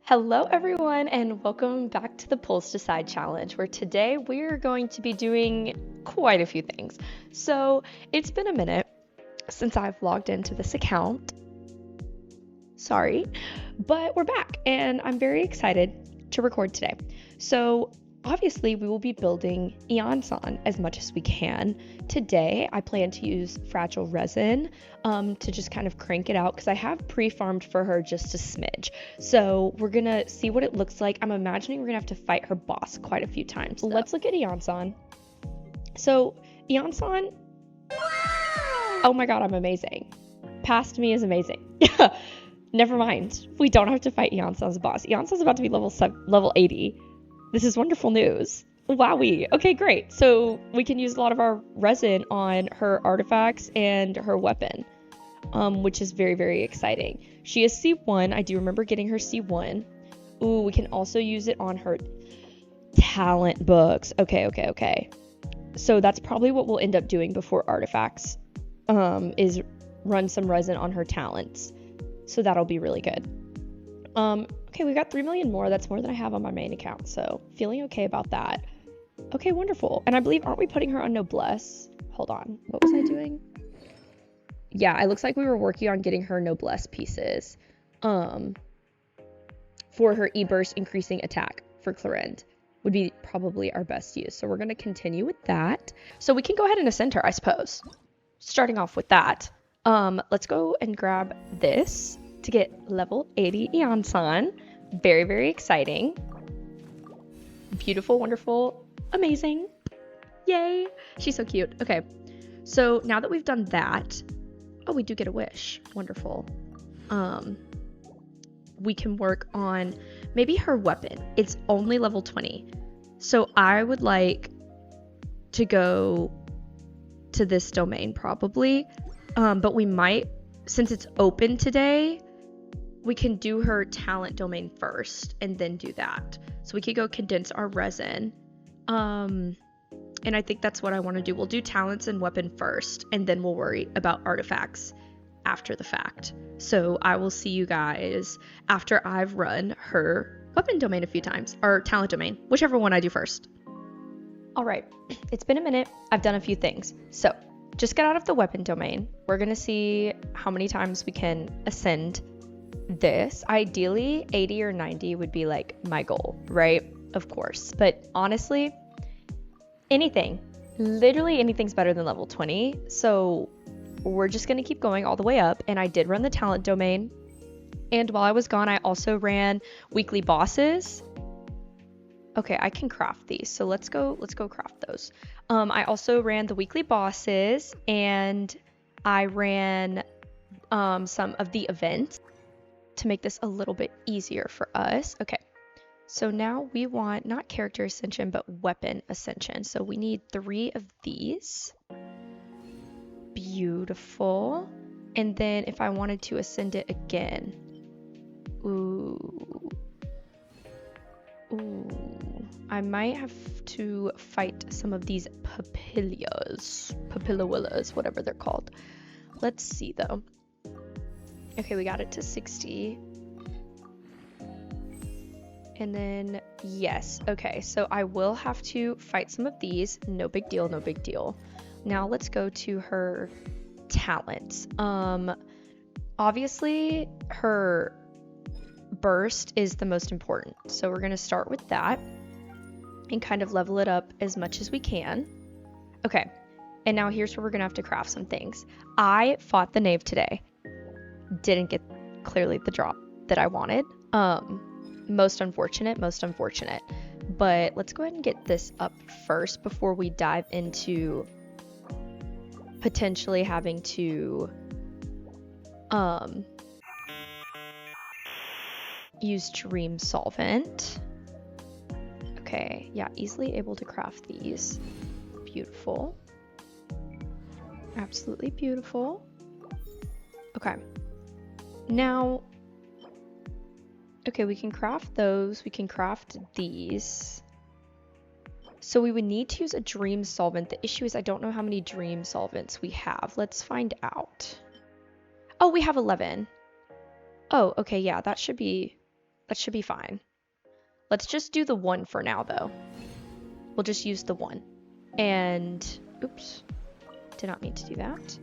Hello everyone and welcome back to the Pulse Decide Challenge, where today we're going to be doing quite a few things. So it's been a minute since I've logged into this account. Sorry, but we're back and I'm very excited to record today. So obviously we will be building Eonson as much as we can. Today I plan to use fragile resin to just kind of crank it out because I have pre-farmed for her just a smidge. So we're gonna see what it looks like. I'm imagining we're gonna have to fight her boss quite a few times. So let's look at Eonson. So Eonson, oh my god, I'm amazing. Past me is amazing. Never mind. We don't have to fight Eonson's boss. Eonson's about to be level 80. This is wonderful news. Wowie. Okay, great. So we can use a lot of our resin on her artifacts and her weapon, which is very, very exciting. She is C1. I do remember getting her C1. Ooh, we can also use it on her talent books. Okay. So that's probably what we'll end up doing before artifacts, is run some resin on her talents. So that'll be really good. Okay, we got 3 million more. That's more than I have on my main account, so feeling okay about that. Okay, wonderful. And I believe, aren't we putting her on Noblesse? Hold on, what was I doing? Yeah, it looks like we were working on getting her Noblesse pieces for her E-Burst increasing attack for Clarend would be probably our best use. So we're going to continue with that. So we can go ahead and ascend her, I suppose. Starting off with that. Let's go and grab this to get level 80 Eonson. Very, very exciting. Beautiful, wonderful, amazing. Yay. She's so cute. Okay. So now that we've done that, oh, we do get a wish. Wonderful. We can work on maybe her weapon. It's only level 20. So I would like to go to this domain probably. But we might, since it's open today, we can do her talent domain first and then do that. So we could go condense our resin. And I think that's what I want to do. We'll do talents and weapon first, and then we'll worry about artifacts after the fact. So I will see you guys after I've run her weapon domain a few times, or talent domain, whichever one I do first. All right, it's been a minute. I've done a few things. So just get out of the weapon domain. We're going to see how many times we can ascend this. Ideally, 80 or 90 would be like my goal, right? Of course. But honestly, anything, literally anything's better than level 20. So we're just going to keep going all the way up. And I did run the talent domain. And while I was gone, I also ran weekly bosses. Okay, I can craft these. So let's go craft those. I also ran the weekly bosses, and I ran some of the events to make this a little bit easier for us. Okay, so now we want not character ascension, but weapon ascension. So we need 3 of these. Beautiful. And then if I wanted to ascend it again, ooh, I might have to fight some of these papillawillas, whatever they're called. Let's see though. Okay, we got it to 60. And then, yes, okay, so I will have to fight some of these. No big deal, no big deal. Now let's go to her talents. Obviously, her burst is the most important. So we're going to start with that and kind of level it up as much as we can. Okay, and now here's where we're going to have to craft some things. I fought the knave today. Didn't get clearly the drop that I wanted. Most unfortunate. But let's go ahead and get this up first before we dive into potentially having to use dream solvent. Okay, yeah, easily able to craft these. Beautiful. Absolutely beautiful. Okay. Now, okay, we can craft those. We can craft these. So we would need to use a dream solvent. The issue is I don't know how many dream solvents we have. Let's find out. Oh, we have 11. Oh, okay, yeah, that should be That should be fine. Let's just do the 1 for now, though. We'll just use the 1. And, oops, did not mean to do that.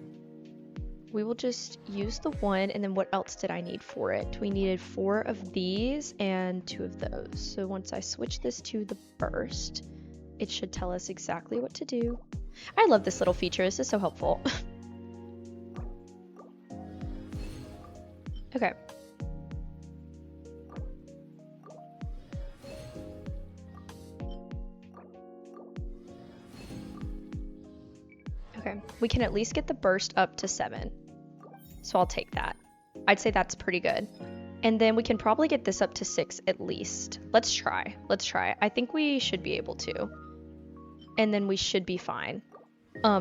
We will just use the 1, and then what else did I need for it? We needed 4 of these and 2 of those. So once I switch this to the burst, it should tell us exactly what to do. I love this little feature. This is so helpful. Okay. Okay, we can at least get the burst up to 7. So I'll take that. I'd say that's pretty good. And then we can probably get this up to 6 at least. Let's try. Let's try. I think we should be able to. And then we should be fine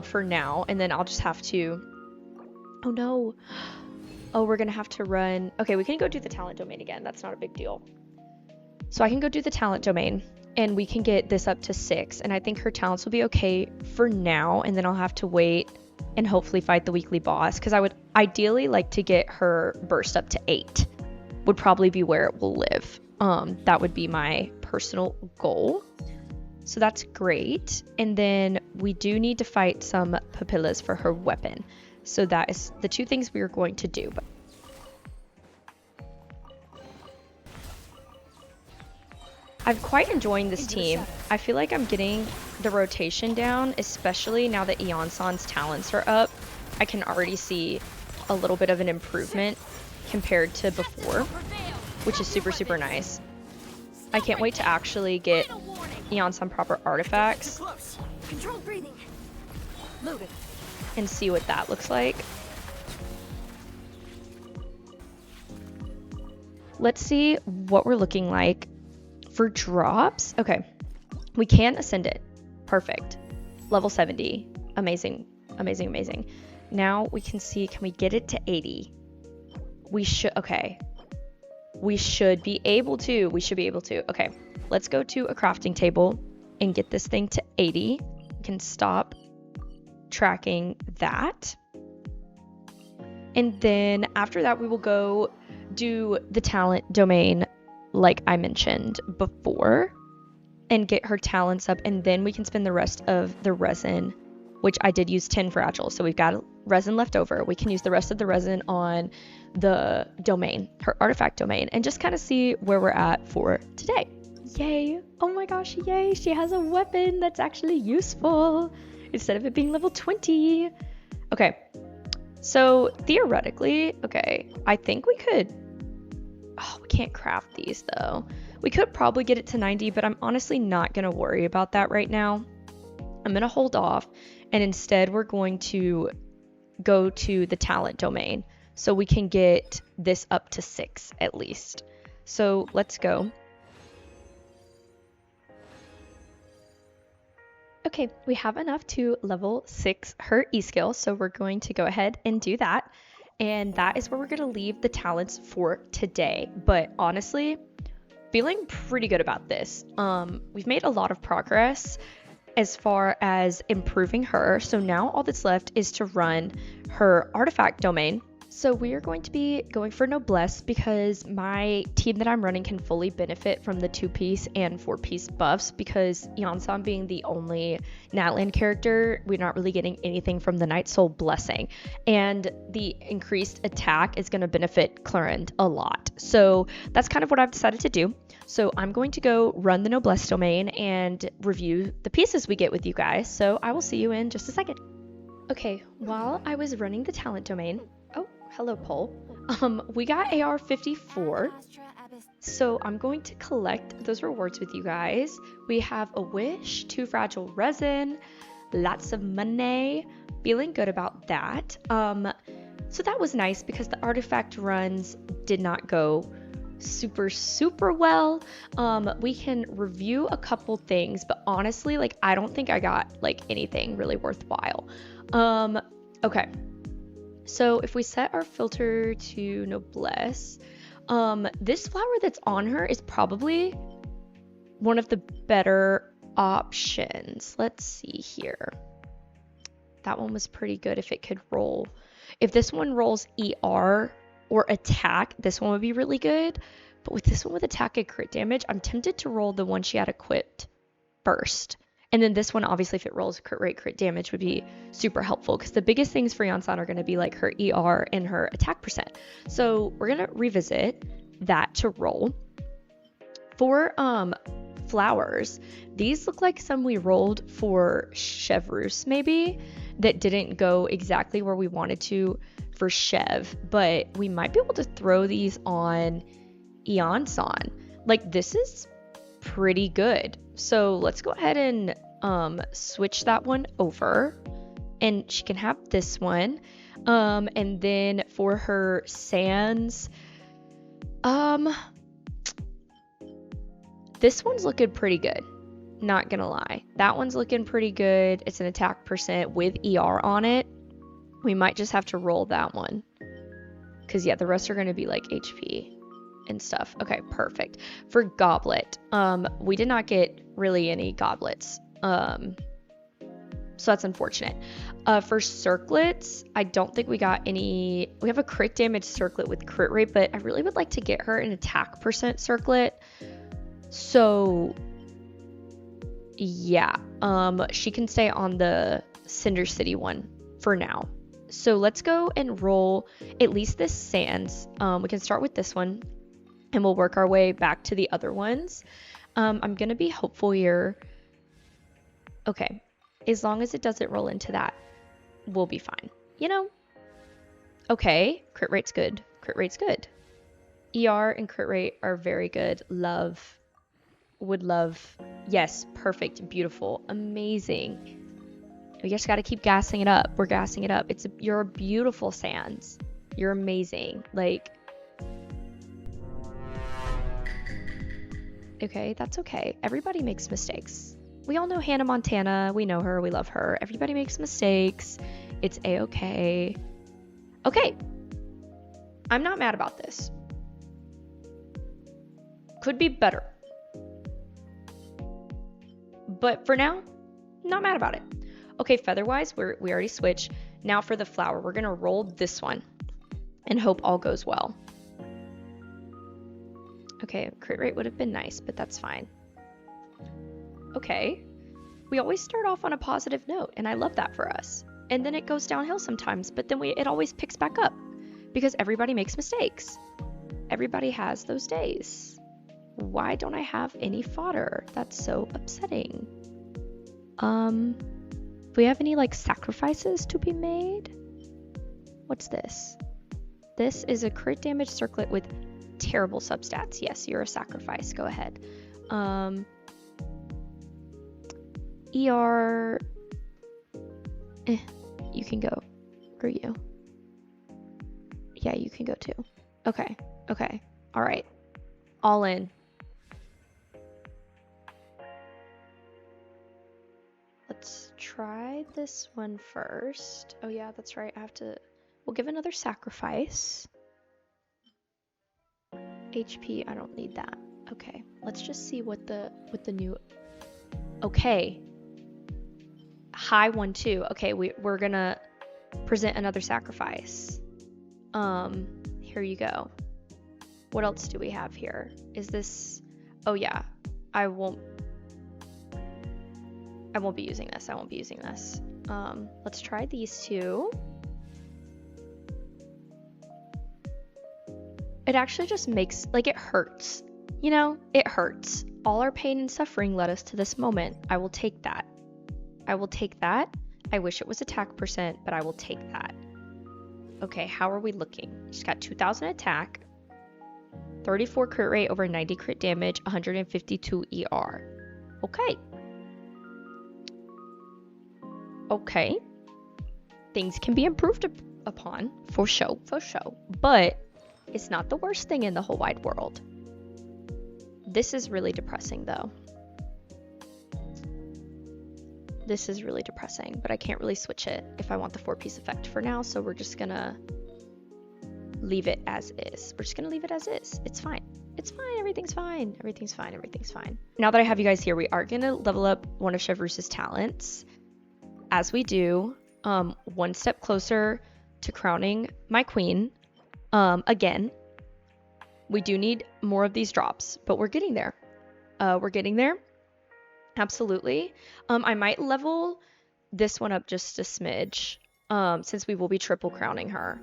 for now. And then I'll just have to... Oh no. Oh, we're going to have to run... Okay, we can go do the talent domain again. That's not a big deal. So I can go do the talent domain. And we can get this up to 6. And I think her talents will be okay for now. And then I'll have to wait and hopefully fight the weekly boss. Because I would ideally like to get her burst up to 8. Would probably be where it will live. That would be my personal goal. So that's great. And then we do need to fight some papillas for her weapon. So that is the 2 things we are going to do. I'm quite enjoying this team. I feel like I'm getting the rotation down, especially now that Eon-san's talents are up. I can already see a little bit of an improvement compared to before, which is super, super nice. I can't wait to actually get Eon-san proper artifacts and see what that looks like. Let's see what we're looking like. For drops, okay, we can ascend it. Perfect. Level 70. Amazing, amazing, amazing. Now we can see, can we get it to 80? We should, okay. We should be able to. We should be able to. Okay, let's go to a crafting table and get this thing to 80. We can stop tracking that. And then after that, we will go do the talent domain like I mentioned before, and get her talents up, and then we can spend the rest of the resin, which I did use 10 fragile, so we've got resin left over. We can use the rest of the resin on the domain, her artifact domain, and just kind of see where we're at for today. Yay! Oh my gosh, yay! She has a weapon that's actually useful instead of it being level 20. Okay, so theoretically, okay, I think we could... Oh, we can't craft these though. We could probably get it to 90, but I'm honestly not going to worry about that right now. I'm going to hold off, and instead we're going to go to the talent domain so we can get this up to 6 at least. So let's go. Okay, we have enough to level 6 her E-skill, so we're going to go ahead and do that. And that is where we're going to leave the talents for today. But honestly, feeling pretty good about this. We've made a lot of progress as far as improving her. So now all that's left is to run her artifact domain. So we are going to be going for Noblesse because my team that I'm running can fully benefit from the 2-piece and 4-piece buffs, because Eon-san being the only Natland character, we're not really getting anything from the Night Soul Blessing. And the increased attack is going to benefit Clarend a lot. So that's kind of what I've decided to do. So I'm going to go run the Noblesse domain and review the pieces we get with you guys. So I will see you in just a second. Okay, while I was running the talent domain, oh, hello, Pole. We got AR 54. So I'm going to collect those rewards with you guys. We have a wish, 2 fragile resin, lots of money. Feeling good about that. So that was nice because the artifact runs did not go super well. We can review a couple things, but honestly, like, I don't think I got like anything really worthwhile. Okay. So if we set our filter to Noblesse, this flower that's on her is probably one of the better options. Let's see here. That one was pretty good if it could roll. If this one rolls ER or attack, this one would be really good. But with this one with attack and crit damage, I'm tempted to roll the one she had equipped first. And then this one, obviously, if it rolls crit rate, crit damage would be super helpful because the biggest things for Yonsan are going to be like her ER and her attack percent. So we're going to revisit that to roll. For flowers, these look like some we rolled for chevreuse maybe that didn't go exactly where we wanted to for Chev, but we might be able to throw these on Yonsan. Like, this is pretty good. So let's go ahead and switch that one over, and she can have this one. And then for her sands, this one's looking pretty good, not gonna lie. That one's looking pretty good. It's an attack percent with ER on it. We might just have to roll that one because yeah, the rest are gonna be like HP and stuff. Okay, perfect. For goblet, we did not get really any goblets, so that's unfortunate. For circlets, I don't think we got any. We have a crit damage circlet with crit rate, but I really would like to get her an attack percent circlet. So yeah, she can stay on the Cinder City one for now. So let's go and roll at least this sands. We can start with this one and we'll work our way back to the other ones. I'm gonna be hopeful here. Okay, as long as it doesn't roll into that, we'll be fine, you know? Okay, crit rate's good. Crit rate's good. ER and crit rate are very good. Love, would love. Yes, perfect, beautiful, amazing. We just got to keep gassing it up. We're gassing it up. You're a beautiful Sans. You're amazing. Like, okay, that's okay. Everybody makes mistakes. We all know Hannah Montana. We know her. We love her. Everybody makes mistakes. It's a-okay. Okay. I'm not mad about this. Could be better. But for now, not mad about it. Okay, feather-wise, we already switched. Now for the flower, we're going to roll this one and hope all goes well. Okay, crit rate would have been nice, but that's fine. Okay, we always start off on a positive note, and I love that for us. And then it goes downhill sometimes, but then it always picks back up because everybody makes mistakes. Everybody has those days. Why don't I have any fodder? That's so upsetting. Do we have any like sacrifices to be made? What's this? This is a crit damage circlet with terrible substats. Yes, you're a sacrifice. Go ahead. ER. You can go. Screw you. Yeah, you can go too. Okay. Okay. All right. All in. Let's try this one first. Oh yeah, that's right. We'll give another sacrifice. HP, I don't need that. Okay, let's just see what the new. Okay. High 1-2. Okay, we're gonna present another sacrifice. Here you go. What else do we have here? Is this? Oh yeah, I won't be using this. I won't be using this. Let's try these two. It actually just makes, like, it hurts. You know, it hurts. All our pain and suffering led us to this moment. I will take that. I will take that. I wish it was attack percent, but I will take that. Okay, how are we looking? She's got 2,000 attack, 34 crit rate over 90 crit damage, 152 ER. Okay. Okay. Things can be improved upon, for show, but it's not the worst thing in the whole wide world. This is really depressing, though. This is really depressing, but I can't really switch it if I want the 4-piece effect for now, so we're just gonna leave it as is. We're just gonna leave it as is. It's fine. It's fine. Everything's fine. Everything's fine. Everything's fine. Now that I have you guys here, we are gonna level up one of Chevreuse's talents. As we do, one step closer to crowning my queen. Again, We do need more of these drops, but we're getting there. We're getting there. Absolutely. I might level this one up just a smidge, since we will be triple crowning her.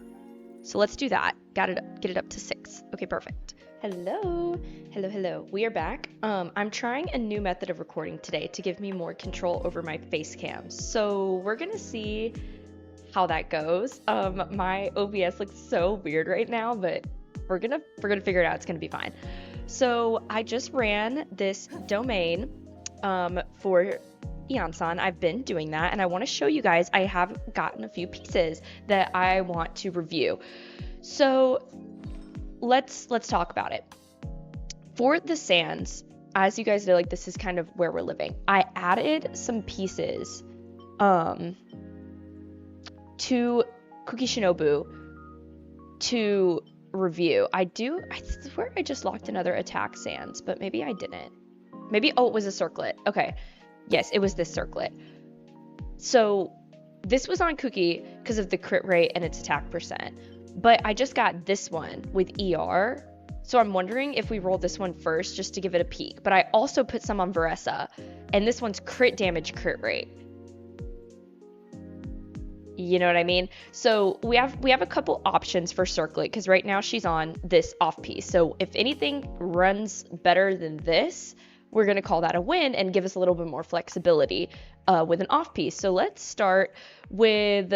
So let's do that. Get it up to 6. Okay, perfect. Hello. Hello, hello. We are back. I'm trying a new method of recording today to give me more control over my face cam. So we're gonna see how that goes. My OBS looks so weird right now, but we're gonna figure it out. It's gonna be fine. So I just ran this domain for Eonson. I've been doing that, and I want to show you guys. I have gotten a few pieces that I want to review. So let's talk about it. For the sands, as you guys know, like, this is kind of where we're living. I added some pieces to Cookie Shinobu to review. I swear I just locked another attack sands, but maybe I didn't. Maybe, oh, it was a circlet. Okay. Yes, it was this circlet. So this was on Cookie because of the crit rate and its attack percent. But I just got this one with ER. So I'm wondering if we roll this one first just to give it a peek. But I also put some on Veressa. And this one's crit damage, crit rate. You know what I mean? So we have a couple options for circlet because right now she's on this off piece. So if anything runs better than this, we're going to call that a win and give us a little bit more flexibility with an off piece. So let's start with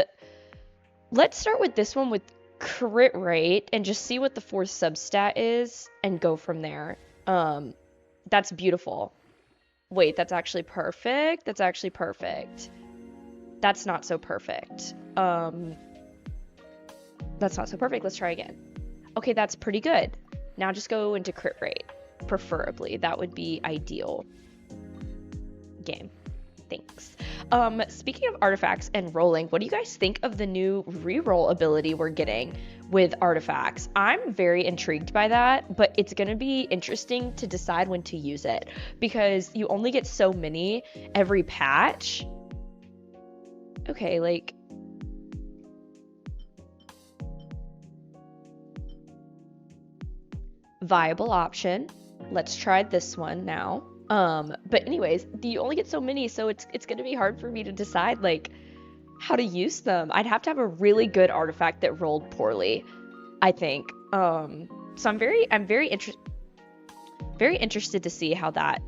this one with crit rate and just see what the 4th substat is and go from there. That's beautiful. Wait, that's actually perfect. That's actually perfect. That's not so perfect. That's not so perfect. Let's try again. Okay, that's pretty good. Now just go into crit rate. Preferably. That would be ideal. Game. Thanks. Speaking of artifacts and rolling, what do you guys think of the new reroll ability we're getting with artifacts? I'm very intrigued by that, but it's going to be interesting to decide when to use it because you only get so many every patch. Okay, like, viable option. Let's try this one now. But anyways, you only get so many, so it's gonna be hard for me to decide like how to use them. I'd have to have a really good artifact that rolled poorly, I think. So I'm very interested to see how that.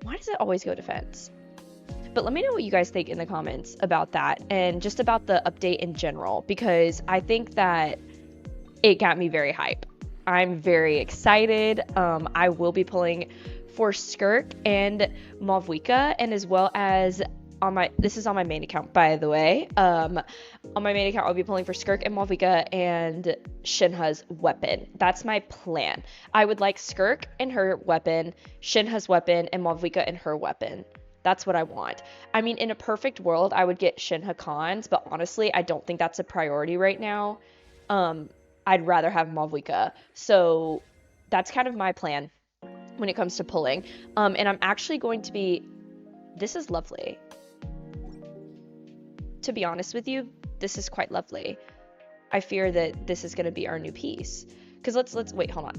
Why does it always go defense? But let me know what you guys think in the comments about that and just about the update in general, because I think that it got me very hype. I'm very excited. I will be pulling for Skirk and Mavwika, and as well as this is on my main account, by the way. On my main account, I'll be pulling for Skirk and Mavwika and Shinha's weapon. That's my plan. I would like Skirk and her weapon, Shinha's weapon, and Mavwika and her weapon. That's what I want. I mean, in a perfect world, I would get Shinha cons, but honestly, I don't think that's a priority right now. I'd rather have Mavwika. So that's kind of my plan when it comes to pulling. And I'm actually going to be... This is lovely. To be honest with you, this is quite lovely. I fear that this is going to be our new piece. Because let's... Wait, hold on.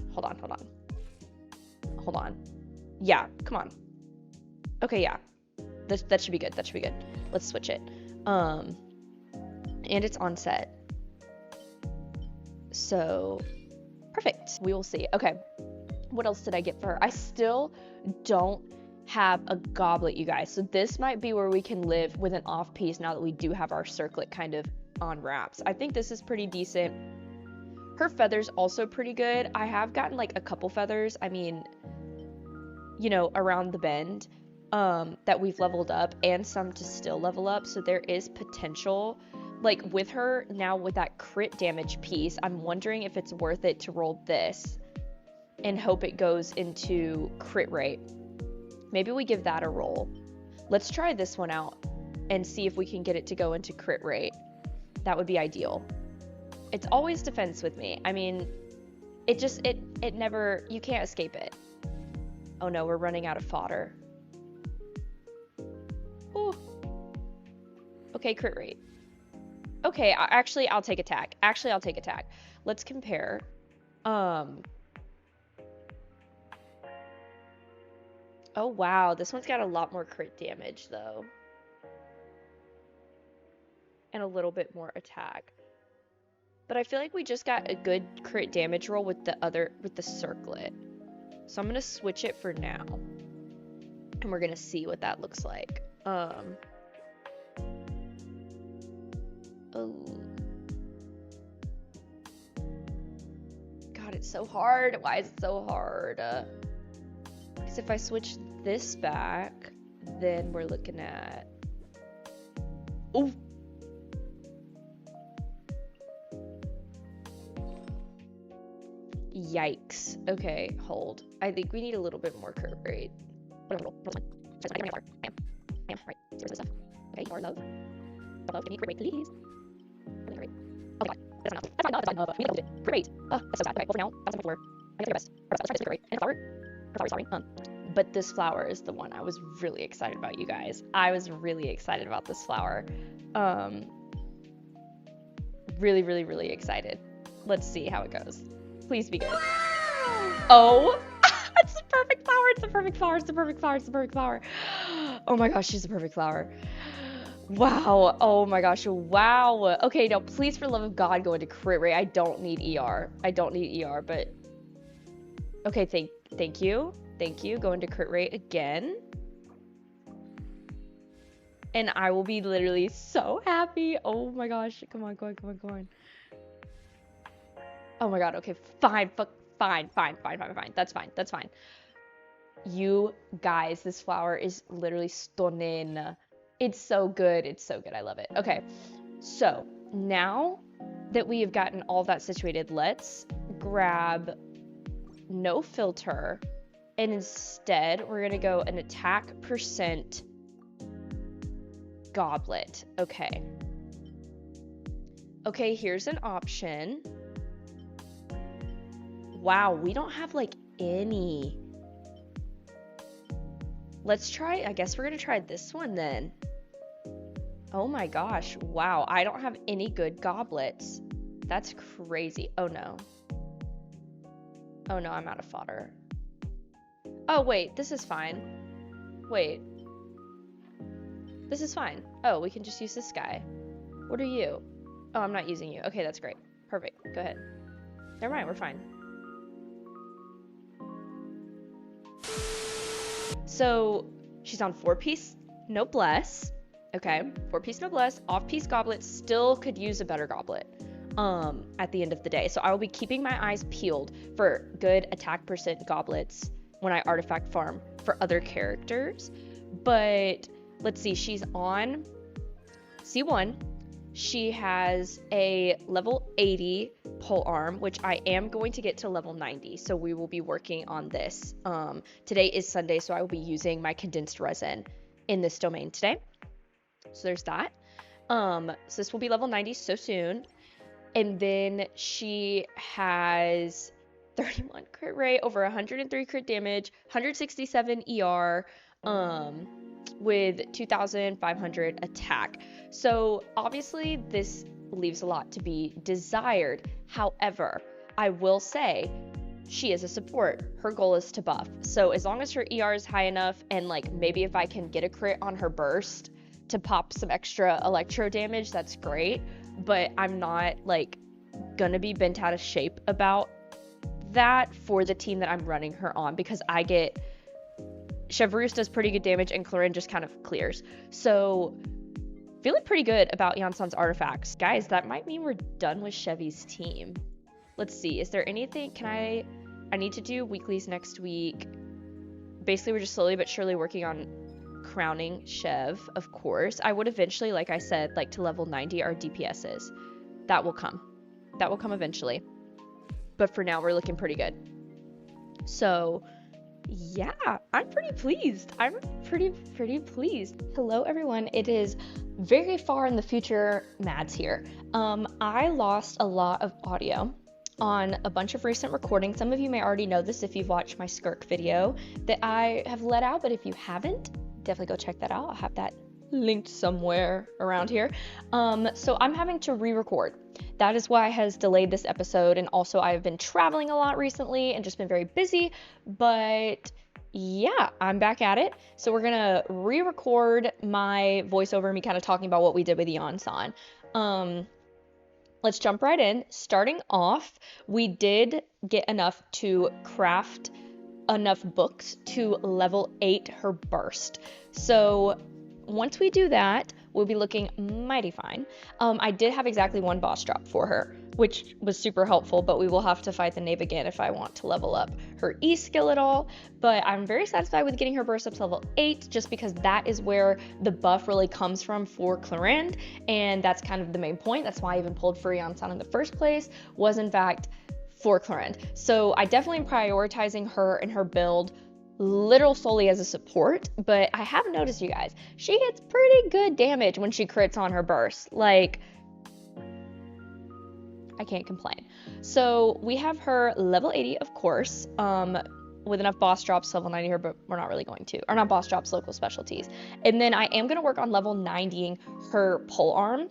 Yeah, come on. Okay, yeah. That should be good. That should be good. Let's switch it. And it's on set. So, perfect. We will see. Okay. What else did I get for her? I still don't have a goblet, you guys. So this might be where we can live with an off piece now that we do have our circlet kind of on wraps. I think this is pretty decent. Her feather's also pretty good. I have gotten like a couple feathers. I mean, you know, around the bend. That we've leveled up and some to still level up, so there is potential. Like with her now with that crit damage piece, I'm wondering if it's worth it to roll this and hope it goes into crit rate. Maybe we give that a roll. Let's try this one out and see if we can get it to go into crit rate. That would be ideal. It's always defense with me. I mean, it never, you can't escape it. Oh no, we're running out of fodder. Ooh. Okay, crit rate. Okay, I'll take attack. Let's compare Oh wow, this one's got a lot more crit damage though. And a little bit more attack. But I feel like we just got a good crit damage roll with the circlet. So I'm gonna switch it for now. And we're gonna see what that looks like. Oh. God, it's so hard. Why is it so hard? Because if I switch this back, then we're looking at... Oh! Yikes. Okay, hold. I think we need a little bit more crit rate. Right. Seriously stuff. Okay, your love. Love, give me crit rate, please. Crit. Oh my god. That's not enough. That's not enough. We did it. Crit rate. That's so sad. Okay, well for now, that was before. I guess your best. Let's try this crit rate. And flower. Sorry. But this flower is the one I was really excited about, you guys. I was really excited about this flower. Really, really, really excited. Let's see how it goes. Please be good. Oh, it's the perfect flower. It's the perfect flower. It's the perfect flower. It's the perfect flower. Oh my gosh, she's the perfect flower. Wow. Oh my gosh. Wow. Okay, now please, for the love of God, go into crit rate. I don't need ER. I don't need ER, but okay. Thank you. Thank you. Go into crit rate again. And I will be literally so happy. Oh my gosh. Come on. Oh my god, okay, fine. That's fine. You guys, this flower is literally stunning. It's so good. I love it. Okay, so now that we have gotten all that situated, let's grab no filter, and instead we're gonna go an attack percent goblet. Okay, here's an option. Wow, we don't have like any. Let's try, I guess we're gonna try this one then. Oh my gosh, wow, I don't have any good goblets. That's crazy. Oh no, I'm out of fodder. Oh wait, this is fine. Wait, this is fine. Oh, we can just use this guy. What are you? Oh, I'm not using you. Okay, that's great. Perfect, go ahead. Never mind, we're fine. So she's on 4-piece noblesse. Okay, 4-piece noblesse. Off-piece goblet. Still could use a better goblet at the end of the day. So I will be keeping my eyes peeled for good attack percent goblets when I artifact farm for other characters. But let's see, she's on C1. She has a level 80 pole arm, which I am going to get to level 90. So we will be working on this. Today is Sunday, so I will be using my condensed resin in this domain today. So there's that. So this will be level 90 so soon. And then she has 31 crit rate, over 103 crit damage, 167 ER, with 2,500 attack. So obviously this leaves a lot to be desired. However, I will say she is a support. Her goal is to buff. So as long as her ER is high enough, and like maybe if I can get a crit on her burst to pop some extra electro damage, that's great. But I'm not like gonna be bent out of shape about that for the team that I'm running her on, because I get chevreuse does pretty good damage and Clarin just kind of clears. So feeling pretty good about Yansan's artifacts. Guys, that might mean we're done with Chevy's team. Let's see, is there anything, I need to do weeklies next week. Basically, we're just slowly but surely working on crowning Chev, of course. I would eventually, like I said, like to level 90 our DPSs. That will come. That will come eventually. But for now, we're looking pretty good. So yeah, I'm pretty pleased. I'm pretty pleased. Hello everyone, it is very far in the future Mads here. I lost a lot of audio on a bunch of recent recordings. Some of you may already know this if you've watched my Skirk video that I have let out, but if you haven't, definitely go check that out. I'll have that linked somewhere around here. So I'm having to re-record. That is why has delayed this episode, and also I've been traveling a lot recently and just been very busy, but yeah, I'm back at it. So we're gonna re-record my voiceover, me kind of talking about what we did with Yeon-san. Let's jump right in. Starting off, we did get enough to craft enough books to level 8 her burst. So once we do that, we'll be looking mighty fine. I did have exactly 1 boss drop for her, which was super helpful, but we will have to fight the knave again if I want to level up her E skill at all. But I'm very satisfied with getting her burst up to level 8, just because that is where the buff really comes from for Clarend, and that's kind of the main point. That's why I even pulled for Yeon-san in the first place, was in fact for Clarend. So I definitely am prioritizing her and her build literal solely as a support, but I have noticed, you guys, she gets pretty good damage when she crits on her burst. Like, I can't complain. So we have her level 80, of course, with enough boss drops level 90 her, but we're not really going to, or not boss drops, local specialties. And then I am going to work on level 90ing her pole arm.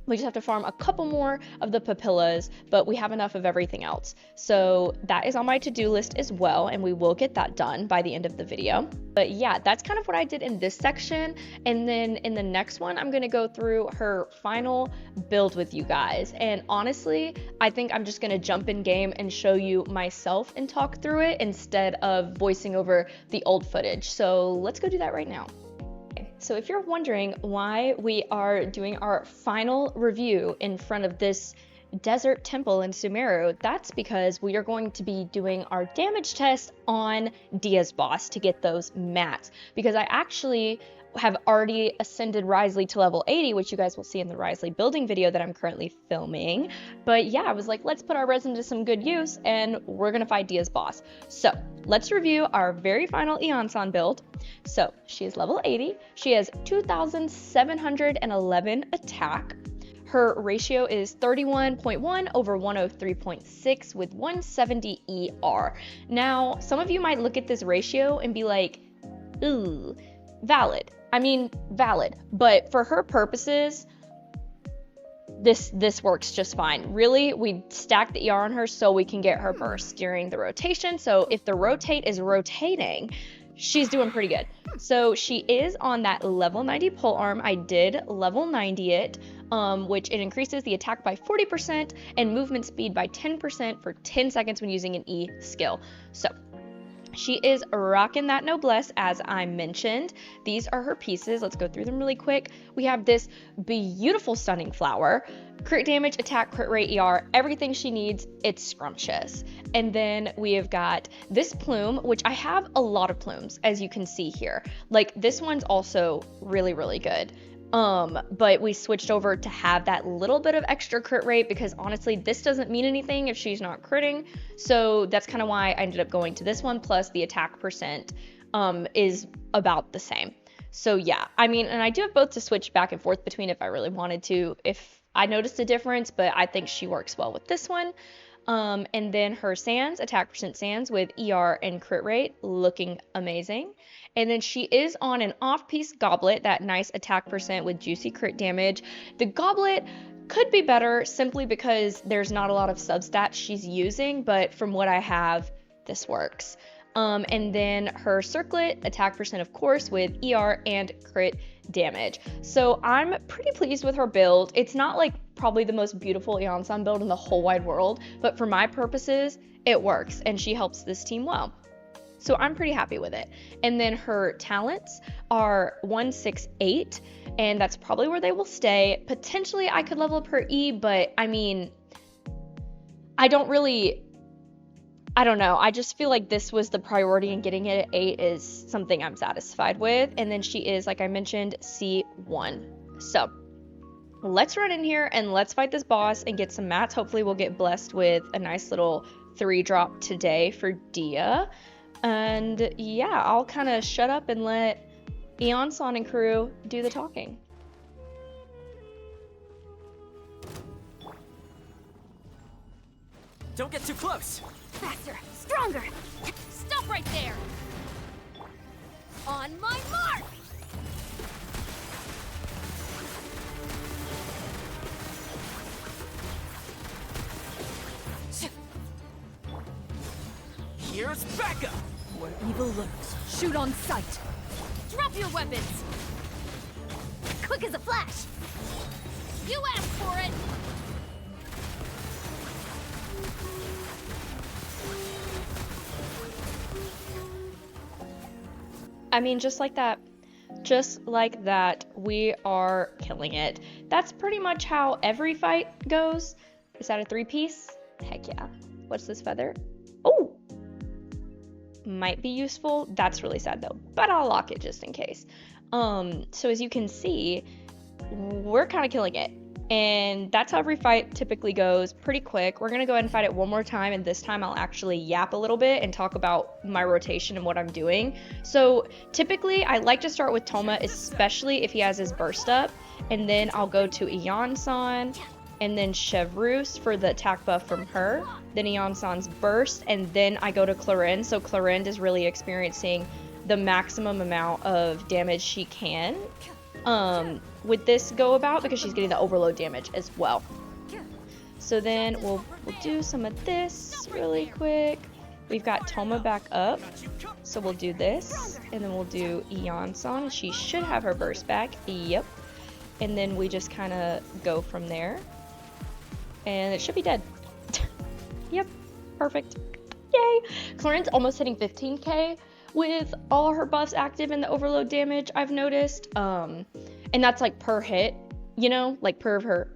We just have to farm a couple more of the papillas, but we have enough of everything else. So that is on my to-do list as well, and we will get that done by the end of the video. But yeah, that's kind of what I did in this section. And then in the next one, I'm gonna go through her final build with you guys. And honestly, I think I'm just gonna jump in game and show you myself and talk through it instead of voicing over the old footage. So let's go do that right now. So if you're wondering why we are doing our final review in front of this desert temple in Sumeru, that's because we are going to be doing our damage test on Dia's boss to get those mats. Because I actually have already ascended Risley to level 80, which you guys will see in the Risley building video that I'm currently filming. But yeah, I was like, let's put our resin to some good use, and we're gonna fight Dia's boss. So let's review our very final Yeon-san build. So she is level 80. She has 2,711 attack. Her ratio is 31.1 over 103.6 with 170 ER. Now, some of you might look at this ratio and be like, ooh, valid. I mean, valid, but for her purposes, this works just fine. Really, we stack the ER on her so we can get her burst during the rotation. So if the rotate is rotating, she's doing pretty good. So she is on that level 90 pole arm. I did level 90 it, which it increases the attack by 40% and movement speed by 10% for 10 seconds when using an E skill. So she is rocking that noblesse, as I mentioned. These are her pieces. Let's go through them really quick. We have this beautiful stunning flower, crit damage, attack, crit rate, ER, everything she needs. It's scrumptious. And then we have got this plume, which I have a lot of plumes, as you can see here. Like, this one's also really, really good. But we switched over to have that little bit of extra crit rate because honestly, this doesn't mean anything if she's not critting. So that's kind of why I ended up going to this one, plus the attack percent is about the same. So yeah, I mean, and I do have both to switch back and forth between if I really wanted to, if I noticed a difference, but I think she works well with this one. And then her sands, attack percent sands with ER and crit rate, looking amazing. And then she is on an off-piece goblet, that nice attack percent with juicy crit damage. The goblet could be better simply because there's not a lot of substats she's using, but from what I have, this works. And then her circlet, attack percent of course, with ER and crit damage. So I'm pretty pleased with her build. It's not like probably the most beautiful Yeon-san build in the whole wide world, but for my purposes, it works and she helps this team well. So I'm pretty happy with it. And then her talents are 168, and that's probably where they will stay. Potentially I could level up her E, but I mean, I don't know. I just feel like this was the priority, and getting it at 8 is something I'm satisfied with. And then she is, like I mentioned, C1. So let's run in here and let's fight this boss and get some mats. Hopefully we'll get blessed with a nice little 3-drop today for Dia. And yeah, I'll kind of shut up and let Yeon-san and crew do the talking. Don't get too close! Faster! Stronger! Stop right there! On my mark! Force backup! Where evil lurks, shoot on sight. Drop your weapons! Quick as a flash! You asked for it! I mean, just like that. Just like that, we are killing it. That's pretty much how every fight goes. Is that a 3-piece? Heck yeah. What's this feather? Oh! Might be useful. That's really sad though, but I'll lock it just in case. So as you can see, we're kind of killing it. And that's how every fight typically goes, pretty quick. We're gonna go ahead and fight it one more time, and this time I'll actually yap a little bit and talk about my rotation and what I'm doing. So typically I like to start with Toma, especially if he has his burst up, and then I'll go to Ion-san, and then chevreuse for the attack buff from her, then Ion-san's burst, and then I go to Clarinde. So Clarinde is really experiencing the maximum amount of damage she can with this go about, because she's getting the overload damage as well. So then we'll do some of this really quick. We've got Toma back up, so we'll do this, and then we'll do Ion-san. She should have her burst back. Yep. And then we just kind of go from there, and it should be dead. Yep, perfect. Yay! Clarinde's almost hitting 15k with all her buffs active and the overload damage, I've noticed. And that's like per hit, you know, like per of her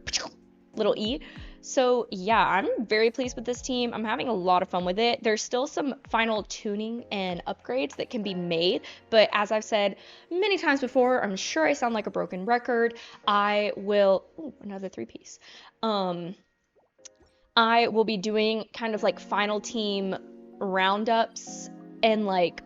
little E. So yeah, I'm very pleased with this team. I'm having a lot of fun with it. There's still some final tuning and upgrades that can be made, but as I've said many times before, I'm sure I sound like a broken record. I will, ooh, another 3-piece. I will be doing kind of like final team roundups and like,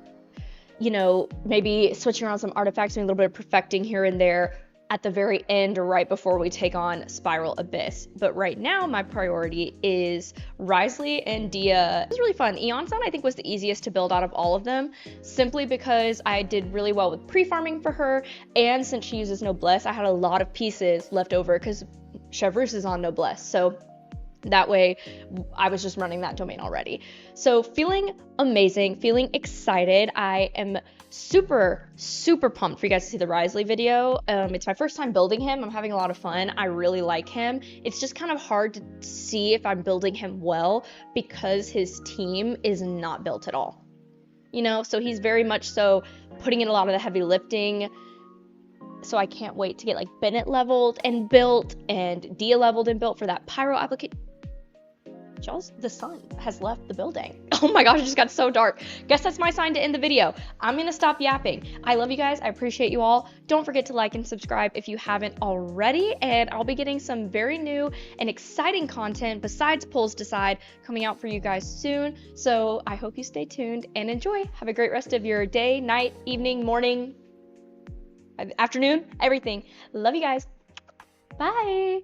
you know, maybe switching around some artifacts, doing a little bit of perfecting here and there at the very end or right before we take on Spiral Abyss. But right now, my priority is Wriothesley and Dia. It was really fun. Ion-san, I think, was the easiest to build out of all of them, simply because I did really well with pre-farming for her, and since she uses Noblesse, I had a lot of pieces left over because Chevreuse is on Noblesse. So that way, I was just running that domain already. So feeling amazing, feeling excited. I am super, super pumped for you guys to see the Wriothesley video. It's my first time building him. I'm having a lot of fun. I really like him. It's just kind of hard to see if I'm building him well because his team is not built at all. You know, so he's very much so putting in a lot of the heavy lifting. So I can't wait to get like Bennett leveled and built and Dia leveled and built for that pyro application. The sun has left the building. Oh my gosh, it just got so dark. Guess that's my sign to end the video. I'm gonna stop yapping. I love you guys. I appreciate you all. Don't forget to like and subscribe if you haven't already, and I'll be getting some very new and exciting content besides Polls Decide coming out for you guys soon. So I hope you stay tuned and enjoy. Have a great rest of your day, night, evening, morning, afternoon, everything. Love you guys. Bye.